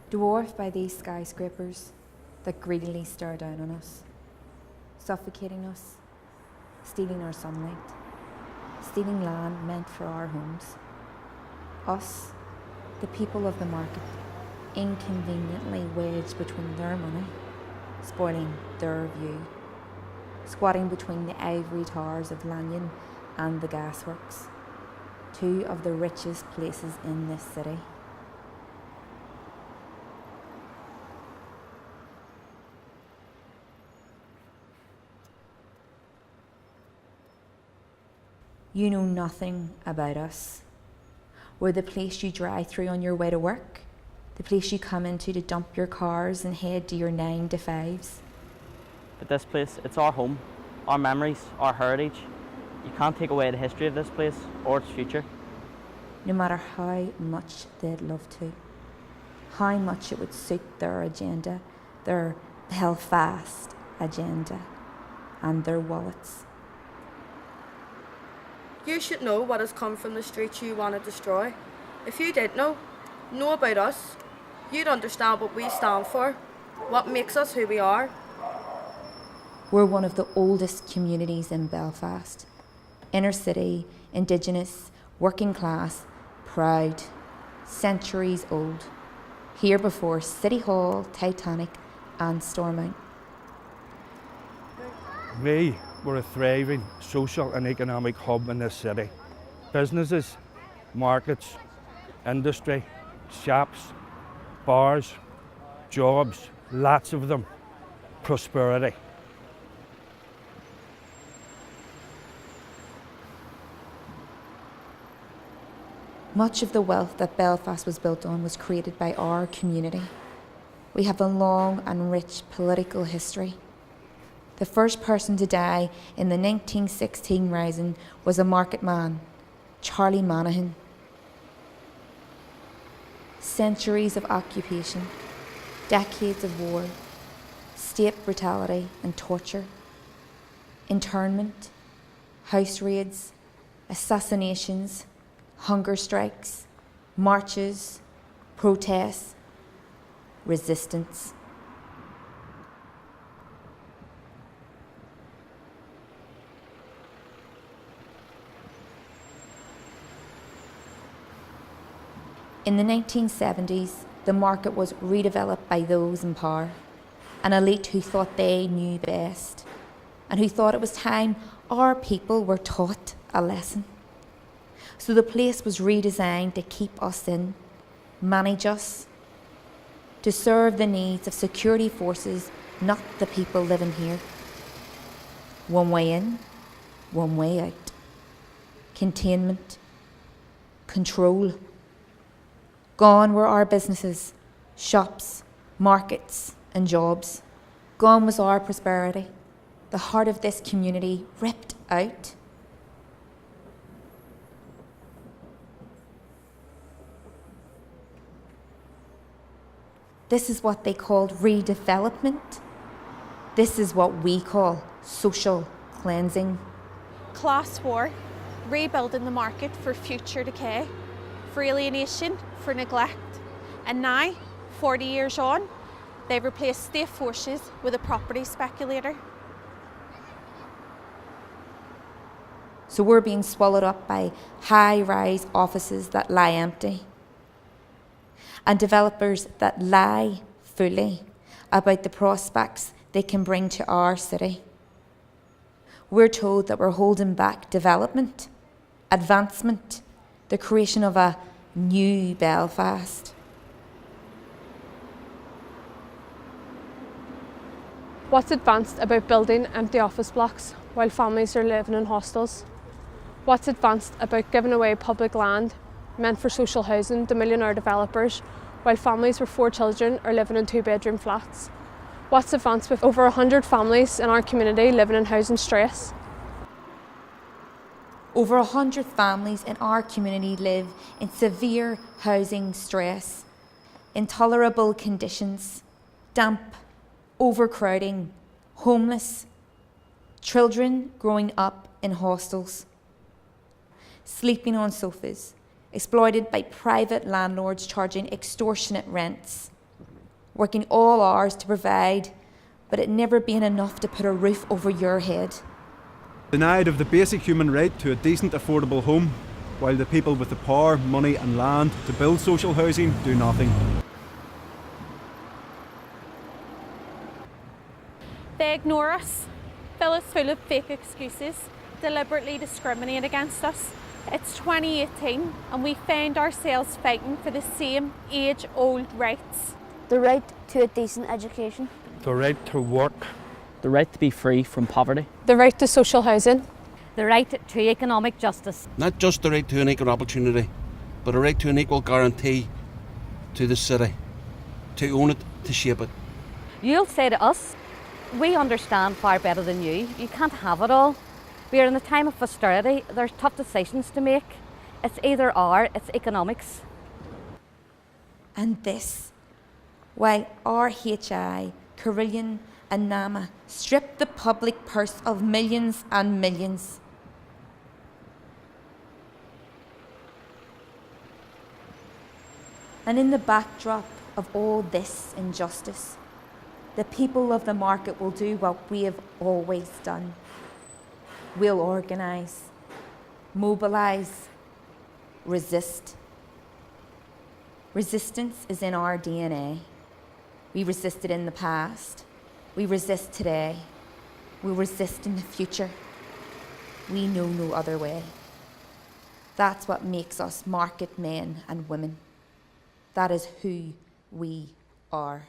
dwarfed by these skyscrapers that greedily stare down on us, suffocating us, stealing our sunlight, stealing land meant for our homes. Us, the people of the market, inconveniently wedged between their money, spoiling their view, squatting between the ivory towers of Lanyon and the gasworks, two of the richest places in this city. You know nothing about us. We're the place you drive through on your way to work, the place you come into to dump your cars and head to your 9 to 5s. But this place, it's our home, our memories, our heritage. You can't take away the history of this place or its future. No matter how much they'd love to, how much it would suit their agenda, their Belfast agenda, and their wallets. You should know what has come from the streets you want to destroy. If you did know about us, you'd understand what we stand for, what makes us who we are. We're one of the oldest communities in Belfast. Inner city, Indigenous, working class, proud, centuries old. Here before City Hall, Titanic and Stormont. We were a thriving social and economic hub in this city. Businesses, markets, industry, shops, bars, jobs, lots of them, prosperity. Much of the wealth that Belfast was built on was created by our community. We have a long and rich political history. The first person to die in the 1916 rising was a market man, Charlie Monaghan. Centuries of occupation, decades of war, state brutality and torture, internment, house raids, assassinations, hunger strikes, marches, protests, resistance. In the 1970s, the market was redeveloped by those in power, an elite who thought they knew best, and who thought it was time our people were taught a lesson. So the place was redesigned to keep us in, manage us, to serve the needs of security forces, not the people living here. One way in, one way out. Containment, control. Gone were our businesses, shops, markets and jobs. Gone was our prosperity, the heart of this community ripped out. This is what they called redevelopment. This is what we call social cleansing. Class war, rebuilding the market for future decay, for alienation, for neglect. And now, 40 years on, they've replaced state forces with a property speculator. So we're being swallowed up by high-rise offices that lie empty, and developers that lie fully about the prospects they can bring to our city. We're told that we're holding back development, advancement, the creation of a new Belfast. What's advanced about building empty office blocks while families are living in hostels? What's advanced about giving away public land meant for social housing to millionaire developers while families with 4 children are living in 2-bedroom flats? What's advanced with over 100 families in our community living in housing stress? Over 100 families in our community live in severe housing stress, intolerable conditions, damp, overcrowding, homeless, children growing up in hostels, sleeping on sofas, exploited by private landlords charging extortionate rents, working all hours to provide, but it never being enough to put a roof over your head. Denied of the basic human right to a decent, affordable home, while the people with the power, money and land to build social housing do nothing. They ignore us, fill us full of fake excuses, deliberately discriminate against us. It's 2018 and we find ourselves fighting for the same age-old rights. The right to a decent education. The right to work. The right to be free from poverty. The right to social housing. The right to economic justice. Not just the right to an equal opportunity, but a right to an equal guarantee to the city, to own it, to shape it. You'll say to us, we understand far better than you. You can't have it all. We are in a time of austerity. There's tough decisions to make. It's either or, it's economics. And this, while RHI, Carillion and NAMA strip the public purse of millions and millions. And in the backdrop of all this injustice, the people of the market will do what we have always done. We'll organise, mobilise, resist. Resistance is in our DNA. We resisted in the past. We resist today. We'll resist in the future. We know no other way. That's what makes us market men and women. That is who we are.